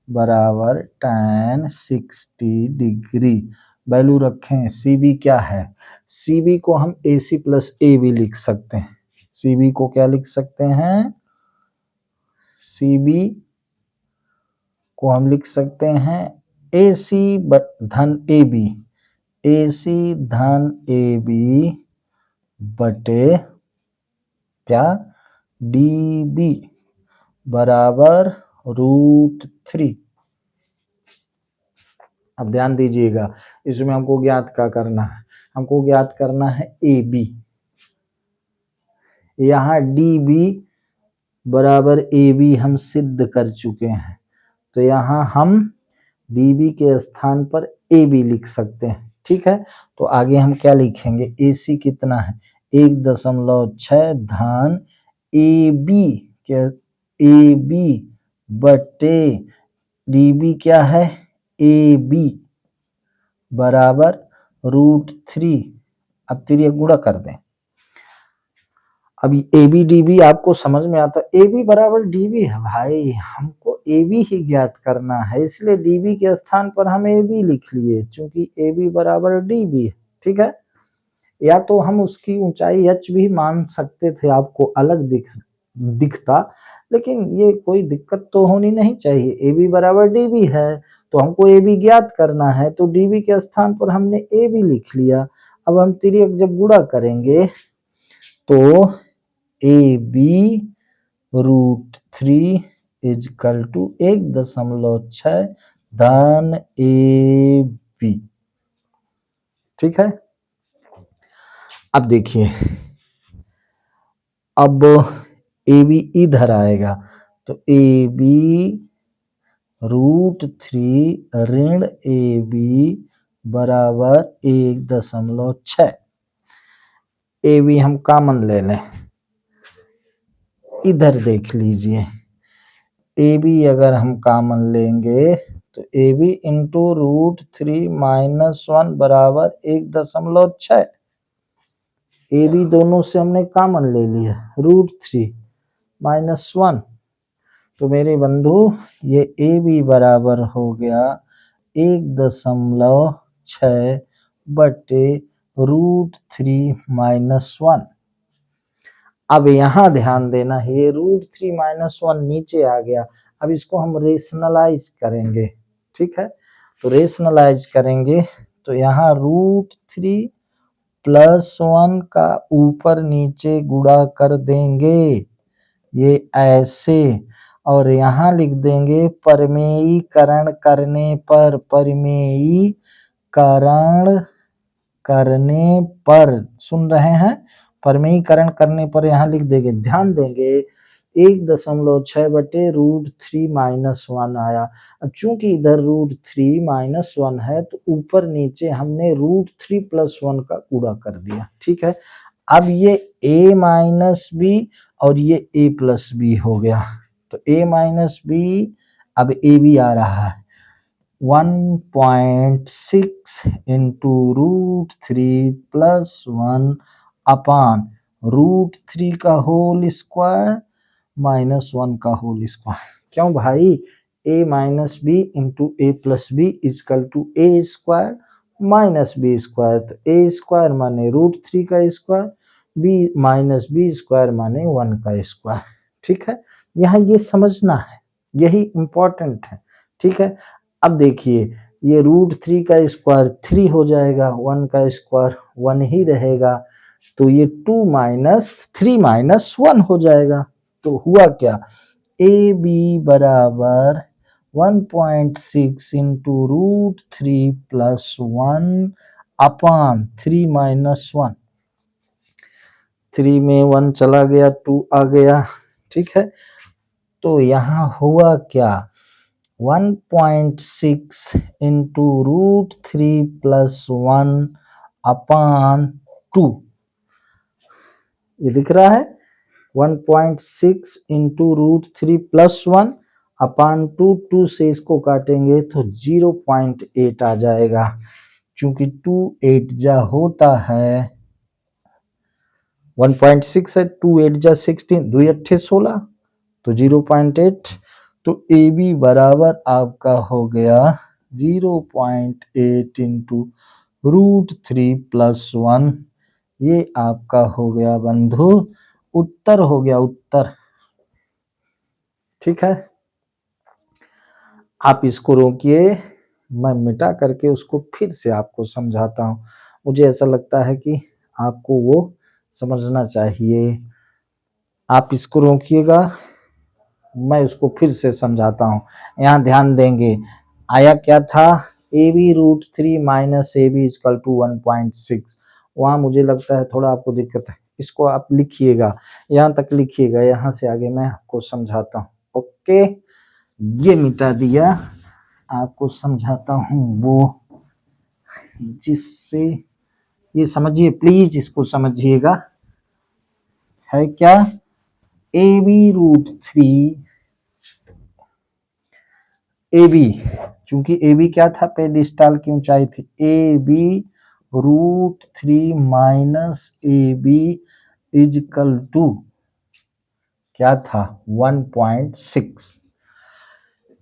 बराबर tan 60 डिग्री। वैल्यू रखें। CB क्या है? CB को हम AC प्लस AB लिख सकते हैं। CB को क्या लिख सकते हैं? CB को हम लिख सकते हैं AC धन AB, AC धन AB बटे क्या DB बराबर √3। अब ध्यान दीजिएगा, इसमें हमको ज्ञात क्या करना है, हमको ज्ञात करना है AB। यहाँ DB बराबर AB हम सिद्ध कर चुके हैं, तो यहाँ हम DB के स्थान पर AB लिख सकते हैं। ठीक है, तो आगे हम क्या लिखेंगे, AC कितना है 1.6 धन AB के AB बटे DB क्या है AB बराबर √3। अब तिर्यक गुणा कर दें। अभी AB DB आपको समझ में आता है, AB बराबर DB है भाई, हमको AB ही ज्ञात करना है, इसलिए DB के स्थान पर हम AB लिख लिए, चूंकि AB बराबर DB है। ठीक है, या तो हम उसकी ऊंचाई h भी मान सकते थे, आपको अलग दिखता, लेकिन ये कोई दिक्कत तो होनी नहीं चाहिए। AB बराबर DB है, तो हमको AB ज्ञात करना है, तो DB के स्थान पर हमने AB लिख लिया। अब हम तिर्यक जब गुणा करेंगे तो AB √3 इजकल टू 1.6 धन AB। ठीक है, अब देखिए, अब AB इधर आएगा, तो AB √3 ऋण AB बराबर 1.6। AB हम कॉमन ले लें, इधर देख लीजिए, AB अगर हम कॉमन लेंगे तो AB इंटू √3 - 1 बराबर 1.6। AB दोनों से हमने कॉमन ले लिया, √3 - 1, तो मेरे बंधु ये AB बराबर हो गया 1.6 बटे √3 - 1। अब यहाँ ध्यान देना है, ये √3 - 1 नीचे आ गया, अब इसको हम रेशनलाइज करेंगे। ठीक है, तो रेशनलाइज करेंगे तो यहाँ √3 + 1 का ऊपर नीचे गुणा कर देंगे, ये ऐसे, और यहाँ लिख देंगे परिमेयीकरण करने पर, परिमेयीकरण करने पर, सुन रहे हैं, परिमेयीकरण करने पर यहाँ लिख देंगे, ध्यान देंगे 1.6 बटे √3 - 1 आया। अब चूंकि इधर √3 - 1 है, तो ऊपर नीचे हमने √3 + 1 का गुणा कर दिया। ठीक है, अब ये A - B और ये A + B हो गया, तो A - B, अब AB आ रहा है 1.6 इंटू √3 + 1 अपान √3 का होल स्क्वायर -1 का होल स्क्वायर। क्यों भाई, A - B into A + B is equal to A square -B square, तो A स्क्वायर माने √3 का स्क्वायर, B - B स्क्वायर माने 1 का स्क्वायर। ठीक है, यहाँ ये समझना है, यही इंपॉर्टेंट है। ठीक है, अब देखिए, ये √3 का स्क्वायर 3 हो जाएगा, 1 का स्क्वायर 1 ही रहेगा, तो ये 2 - 3 - 1 हो जाएगा। तो हुआ क्या, AB बराबर 1.6 इंटू √3 + 1 अपान 3 - 1, 3 में 1 चला गया, 2 आ गया। ठीक है, तो यहाँ हुआ क्या, 1.6 इंटू √3 + 1 अपान 2, ये दिख रहा है, 1.6 इंटू √3 + 1 अपान 2, 2 से इसको काटेंगे तो 0.8 आ जाएगा, चूंकि 2 8 जा होता है, 1.6 है, 2 8 जा 16, 2 8 16, तो 0.8, तो AB बराबर आपका हो गया 0.8 इंटू √3 + 1, ये आपका हो गया बंधु उत्तर, हो गया उत्तर। ठीक है, आप इसको रोकिए, मैं मिटा करके उसको फिर से आपको समझाता हूँ। मुझे ऐसा लगता है कि आपको वो समझना चाहिए। आप इसको रोकिएगा, मैं उसको फिर से समझाता हूँ। यहाँ ध्यान देंगे, आया क्या था, AB√3 minus AB equal to 1.6। वहाँ मुझे लगता है थोड़ा आपको दिक्कत है, इसको आप लिखिएगा, यहाँ तक लिखिएगा, यहाँ से आगे मैं आपको समझाता हूँ। ओके, ये मिटा दिया, आपको समझाता हूँ वो, जिससे ये समझिए, प्लीज इसको समझिएगा। है क्या, AB√3 AB, चूंकि AB क्या था, पेडिस्टाल की ऊंचाई थी, AB√3 minus AB is equal to क्या था, 1.6।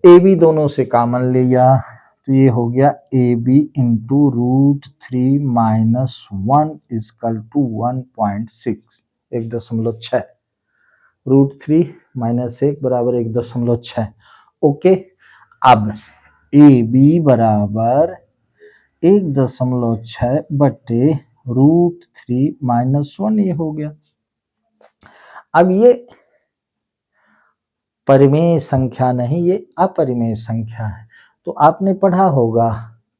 AB दोनों से कॉमन लिया तो ये हो गया AB into √3 minus 1 is equal to 1.6, 1.6। √3 minus 1 बराबर 1.6। ओके, अब AB बराबर 1.6 बटे √3 माइनस 1, ये हो गया। अब ये परिमेय संख्या नहीं, ये अपरिमेय संख्या है। तो आपने पढ़ा होगा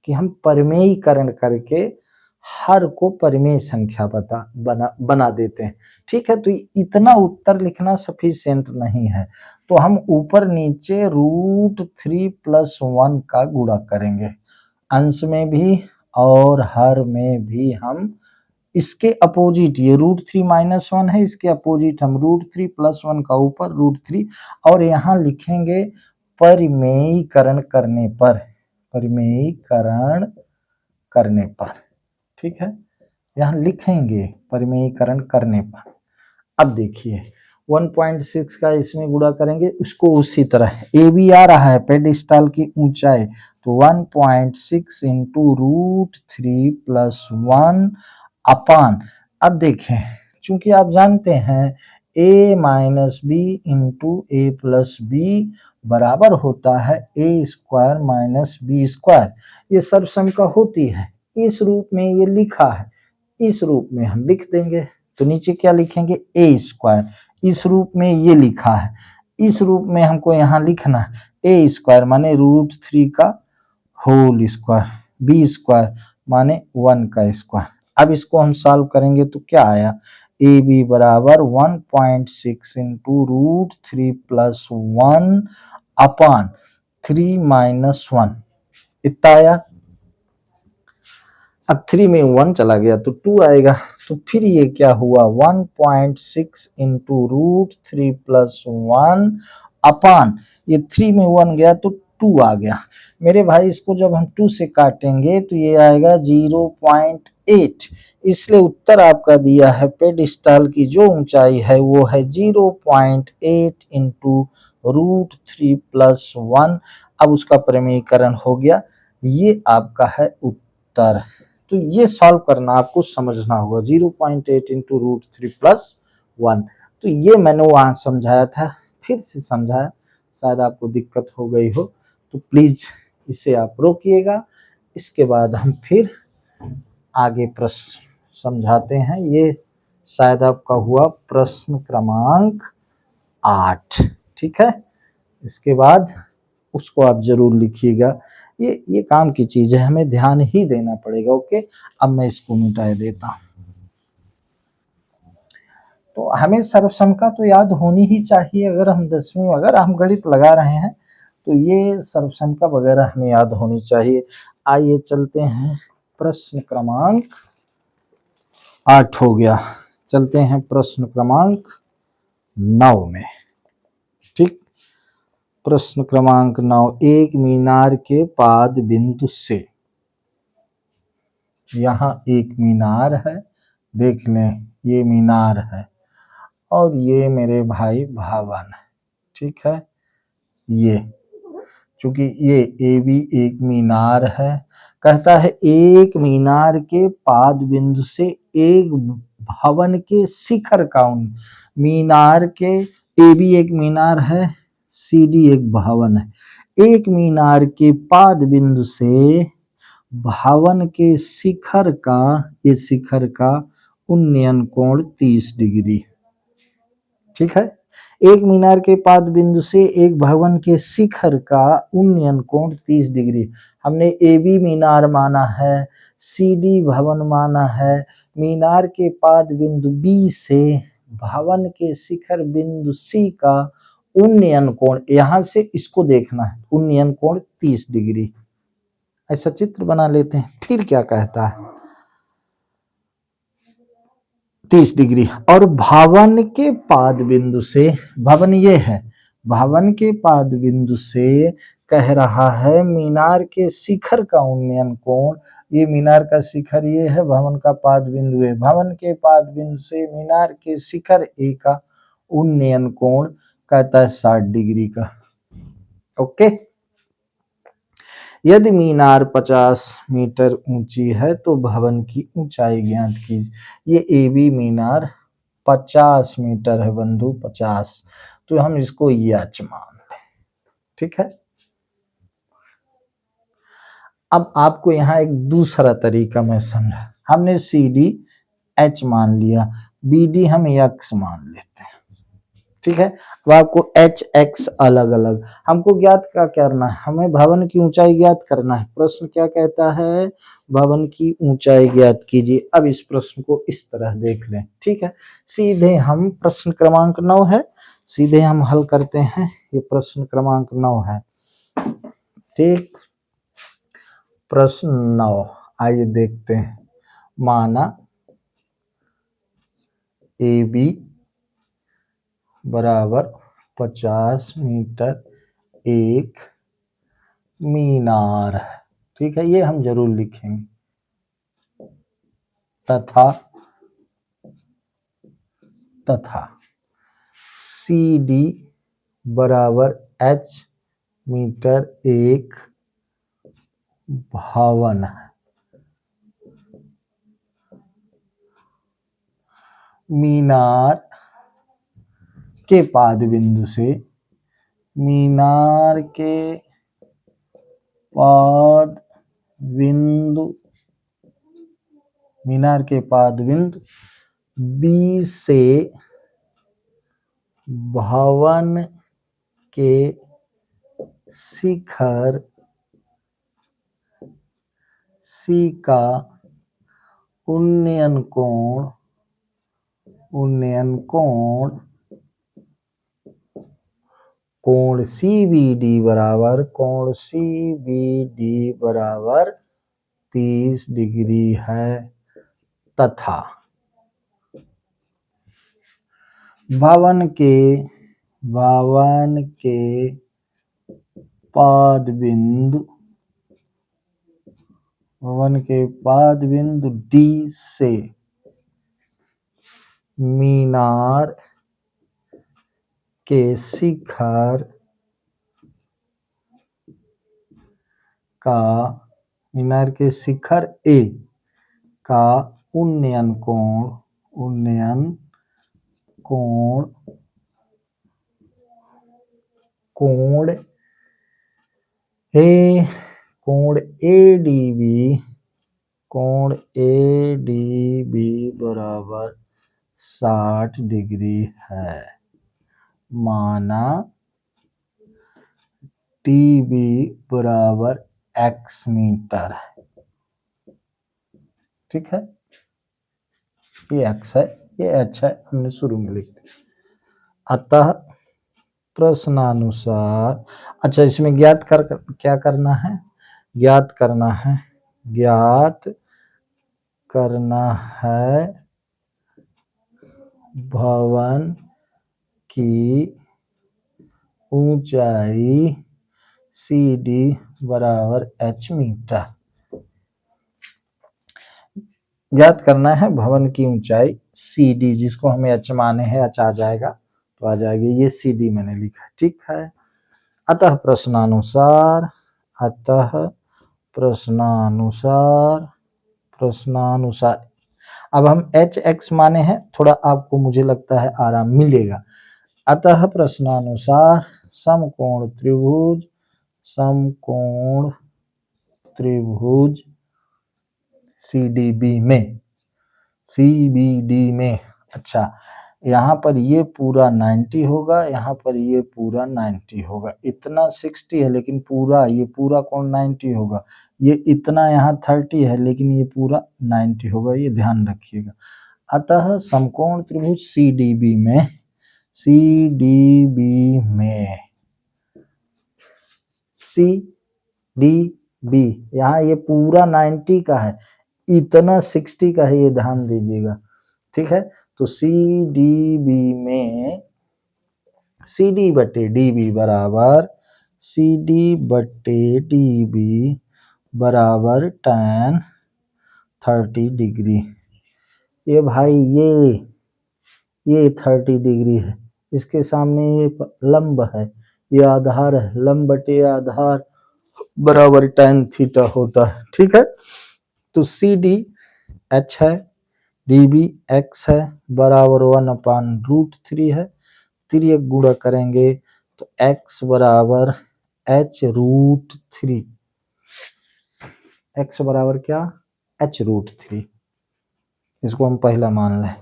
कि हम परिमेयीकरण करके हर को परिमेय संख्या बना देते हैं। ठीक है, तो इतना उत्तर लिखना सफिशिएंट नहीं है, तो हम ऊपर नीचे √3 + 1 का गुणा करेंगे, अंश में भी और हर में भी। हम इसके अपोजिट, ये √3 माइनस 1 है, इसके अपोजिट हम √3 + 1 का ऊपर √3, और यहाँ लिखेंगे परिमेयीकरण करने पर, परिमेयीकरण करने पर। ठीक है, यहाँ लिखेंगे परिमेयीकरण करने पर। अब देखिए 1.6 का इसमें गुणा करेंगे, उसको उसी तरह, ए बी आ रहा है पेडिस्टाल की ऊंचाई, तो 1.6 इंटू √3 + 1 अपान। अब देखें, चूंकि आप जानते हैं a minus B into A plus B बराबर होता है a² माइनस b², ये सर्वसंख्या होती है, इस रूप में ये लिखा है, इस रूप में हम लिख देंगे। तो नीचे क्या लिखेंगे, a², इस रूप में ये लिखा है, इस रूप में हमको यहाँ लिखना है a² माने √3 का होल स्क्वायर, b² माने 1 का स्क्वायर। अब इसको हम सॉल्व करेंगे तो क्या आया, ए बी बराबर 1.6 इंटू √3 + 1 अपान 3 माइनस 1, इतना आया। अब 3 में 1 चला गया तो 2 आएगा, तो फिर ये क्या हुआ, 1.6 इंटू √3 + 1 अपान, ये 3 में 1 गया तो 2 आ गया। मेरे भाई इसको जब हम 2 से काटेंगे तो ये आएगा 0.8, इसलिए उत्तर आपका दिया है पेडिस्टाल की जो ऊंचाई है वो है 0.8 इंटू √3 + 1। अब उसका परिमेयीकरण हो गया, ये आपका है उत्तर। तो ये सॉल्व करना आपको समझना होगा, 0.8 इंटू √3 + 1। तो ये मैंने वहां समझाया था, फिर से समझाया, शायद आपको दिक्कत हो गई हो, तो प्लीज इसे आप रोकिएगा, इसके बाद हम फिर आगे प्रश्न समझाते हैं। ये शायद आपका हुआ प्रश्न क्रमांक 8, ठीक है, इसके बाद उसको आप जरूर लिखिएगा, ये काम की चीज है, हमें ध्यान ही देना पड़ेगा। ओके, अब मैं इसको मिटा देता हूं। तो हमें सर्वसंख्या तो याद होनी ही चाहिए, अगर हम 10वीं, अगर हम गणित लगा रहे हैं तो ये सर्वसंख्या वगैरह हमें याद होनी चाहिए। आइए चलते हैं, प्रश्न क्रमांक 8 हो गया, चलते हैं प्रश्न क्रमांक 9 में। ठीक, प्रश्न क्रमांक 9, एक मीनार के पाद बिंदु से, यहाँ एक मीनार है, देख लें ये मीनार है, और ये मेरे भाई भवन है। ठीक है, ये चूंकि ये ए बी एक मीनार है, कहता है एक मीनार के पाद बिंदु से एक भवन के शिखर का, मीनार के, ए बी एक मीनार है, सी डी एक भवन है, एक मीनार के पाद बिंदु से भवन के शिखर का उन्नयन कोण 30 डिग्री। ठीक है, एक मीनार के पाद बिंदु से एक भवन के शिखर का उन्नयन कोण 30 डिग्री। हमने ए बी मीनार माना है, सी डी भवन माना है, मीनार के पाद बिंदु बी से भवन के शिखर बिंदु सी का उन्नयन कोण, यहां से इसको देखना है, उन्नयन कोण 30 डिग्री। ऐसा चित्र बना लेते हैं। फिर क्या कहता है, 30 डिग्री। और भवन के पाद बिंदु से, भवन ये है, भवन के पाद बिंदु से कह रहा है मीनार के शिखर का उन्नयन कोण, ये मीनार का शिखर ये है, भवन का पाद बिंदु है, भवन के पाद बिंदु से मीनार के शिखर ए का उन्नयन कोण कहता है 60 डिग्री का। ओके, यदि मीनार 50 मीटर ऊंची है तो भवन की ऊंचाई ज्ञात कीजिए। ये ए बी मीनार 50 मीटर है बंधु, 50, तो हम इसको एच मान लें। ठीक है, अब आपको यहाँ एक दूसरा तरीका मैं समझा, हमने सी डी एच मान लिया, बी डी हम एक्स मान लेते हैं। ठीक है, अब आपको एच एक्स अलग अलग हमको ज्ञात क्या करना है, हमें भवन की ऊंचाई ज्ञात करना है। प्रश्न क्या कहता है, भवन की ऊंचाई ज्ञात कीजिए। अब इस प्रश्न को इस तरह देख लें। ठीक है, सीधे हम प्रश्न क्रमांक 9 है, सीधे हम हल करते हैं। ये प्रश्न क्रमांक 9 है। ठीक, प्रश्न 9 आइए देखते हैं। माना ए बी बराबर 50 मीटर एक मीनार है। ठीक है, ये हम जरूर लिखेंगे। तथा सी डी बराबर एच मीटर एक भवन है। मीनार के पाद बिंदु से, मीनार के पाद बिंदु, मीनार के पाद बिंदु बी से भवन के शिखर सी का उन्नयन कोण कोण सी बी डी बराबर 30 डिग्री है। तथा भवन के पाद बिंदु डी से मीनार के शिखर ए का उन्नयन ए डी बी बराबर 60 डिग्री है। माना टी बी बराबर एक्स मीटर है। ठीक है, ये एक्स है, ये एच है, हमने शुरू में लिख दिया। अतः प्रश्नानुसार, अच्छा इसमें क्या करना है, ज्ञात करना है भवन की ऊंचाई सी डी बराबर एच मीटर। ज्ञात करना है भवन की ऊंचाई सी डी, जिसको हमें एच माने हैं, एच आ जाएगा तो आ जाएगी, ये सी डी मैंने लिखा। ठीक है, अतः प्रश्नानुसार अब हम एच एक्स माने हैं, थोड़ा आपको मुझे लगता है आराम मिलेगा। अतः प्रश्नानुसार समकोण त्रिभुज समकोण त्रिभुज CDB में, CBD में। अच्छा, यहाँ पर ये पूरा 90 होगा, यहाँ पर ये पूरा 90 होगा, इतना 60 है लेकिन पूरा ये पूरा कोण 90 होगा, ये इतना यहाँ 30 है लेकिन ये पूरा 90 होगा, ये ध्यान रखिएगा। अतः समकोण त्रिभुज CDB में, CDB यहाँ ये पूरा 90 का है, इतना 60 का है, ये ध्यान दीजिएगा। ठीक है, तो CDB में CD बटे DB बराबर tan 30 डिग्री। ये भाई ये 30 डिग्री है, इसके सामने ये लंब है, ये आधार है, लंब बटे आधार बराबर tan थीटा होता है। ठीक है, तो CD H है, DB X है, बराबर 1/√3 है। तिर्यक गुणा करेंगे तो X बराबर h√3, X बराबर क्या, h√3, इसको हम पहला मान लें।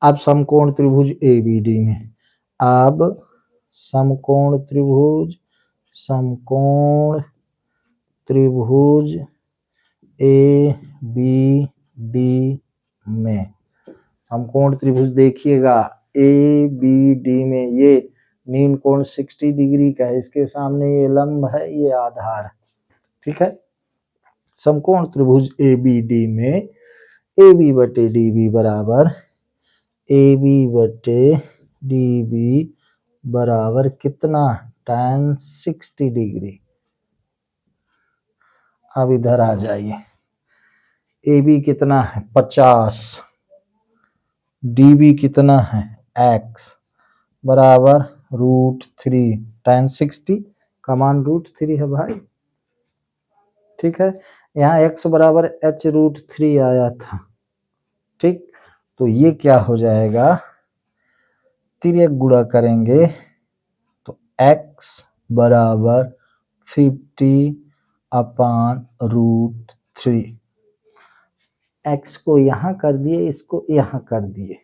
अब समकोण त्रिभुज ABD में, अब समकोण त्रिभुज ABD में, समकोण त्रिभुज देखिएगा ABD में, ये नील कोण 60 डिग्री का है, इसके सामने ये लंब है, ये आधार। ठीक है, समकोण त्रिभुज ABD में AB बटे DB बराबर कितना, tan 60 डिग्री। अब इधर आ जाइए, AB कितना है 50, DB कितना है X बराबर √3, tan 60 का मान √3 है भाई। ठीक है, यहाँ X बराबर h√3 आया था। ठीक, तो ये क्या हो जाएगा, तिर्यक गुणा करेंगे तो X बराबर 50/√3, X को यहाँ कर दिए, इसको यहाँ कर दिए,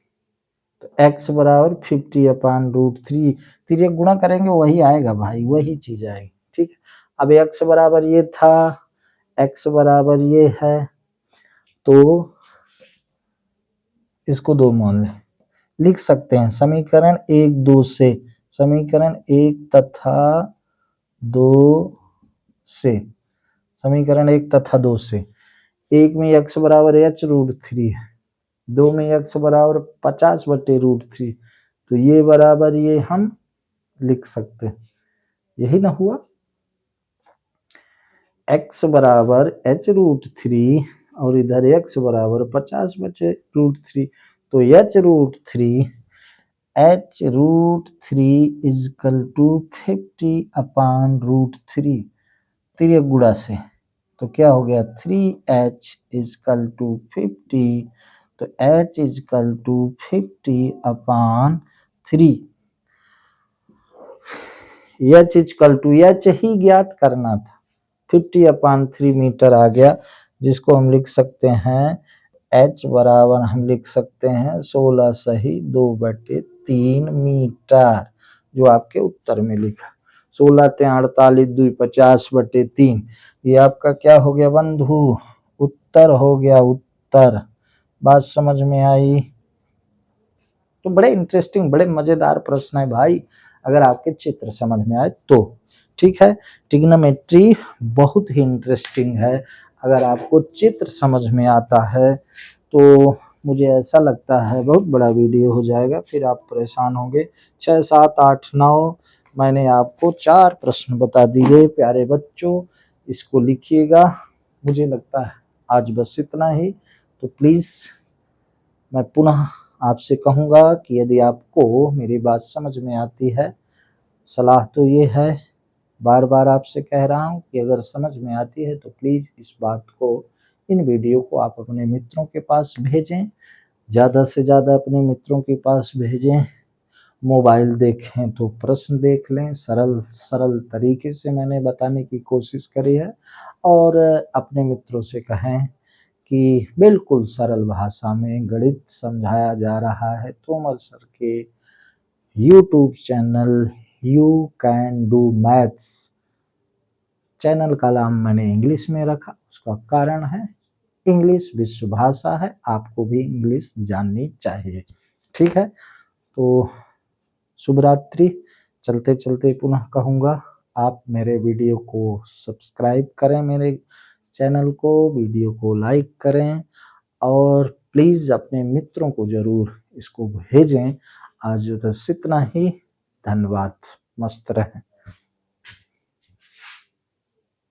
तो X बराबर 50/√3, तिर्यक गुणा करेंगे वही आएगा भाई, वही चीज आएगी। ठीक, अब X बराबर ये था, X बराबर ये है, तो इसको 2 मान लें, लिख सकते हैं समीकरण 1-2 से, समीकरण 1 तथा 2 से, समीकरण 1 तथा 2 से। 1 में X बराबर h√3 है, 2 में X बराबर 50/√3, तो ये बराबर ये हम लिख सकते हैं, यही ना हुआ। X बराबर h√3 और इधर X बराबर 50/√3, तो h√3 50/√3, तिर्यक गुणा से, तो क्या हो गया 3h = 50, तो h = 50/3, h ही ज्ञात करना था, 50/3 मीटर आ गया, जिसको हम लिख सकते हैं h बराबर हम लिख सकते हैं 16 सही 2/3 मीटर, जो आपके उत्तर में लिखा 16 × 48 = 2 50/3, ये आपका क्या हो गया बंधु, उत्तर हो गया, उत्तर। बात समझ में आई? तो बड़े इंटरेस्टिंग, बड़े मजेदार प्रश्न है भाई, अगर आपके चित्र समझ में आए तो। ठीक है, ट्रिग्नोमेट्री बहुत ही इंटरेस्टिंग है, अगर आपको चित्र समझ में आता है तो मुझे ऐसा लगता है बहुत बड़ा वीडियो हो जाएगा, फिर आप परेशान होंगे। 6, 7, 8, 9 मैंने आपको 4 प्रश्न बता दिए प्यारे बच्चों, इसको लिखिएगा। मुझे लगता है आज बस इतना ही, तो प्लीज़ मैं पुनः आपसे कहूँगा कि यदि आपको मेरी बात समझ में आती है, सलाह तो ये है, बार बार आपसे कह रहा हूँ कि अगर समझ में आती है तो प्लीज़ इस बात को, इन वीडियो को आप अपने मित्रों के पास भेजें, ज़्यादा से ज़्यादा अपने मित्रों के पास भेजें, मोबाइल देखें तो प्रश्न देख लें। सरल सरल तरीके से मैंने बताने की कोशिश करी है और अपने मित्रों से कहें कि बिल्कुल सरल भाषा में गणित समझाया जा रहा है। तोमर सर के YouTube channel you can do maths channel का नाम मैंने इंग्लिश में रखा, उसका कारण है इंग्लिश विश्व भाषा है, आपको भी इंग्लिश जाननी चाहिए। ठीक है, तो शुभ रात्रि। चलते चलते पुनः कहूँगा, आप मेरे वीडियो को सब्सक्राइब करें, मेरे चैनल को, वीडियो को लाइक करें और प्लीज़ अपने मित्रों को ज़रूर इसको भेजें। आज बस इतना ही। धन्यवाद। मस्त रहें।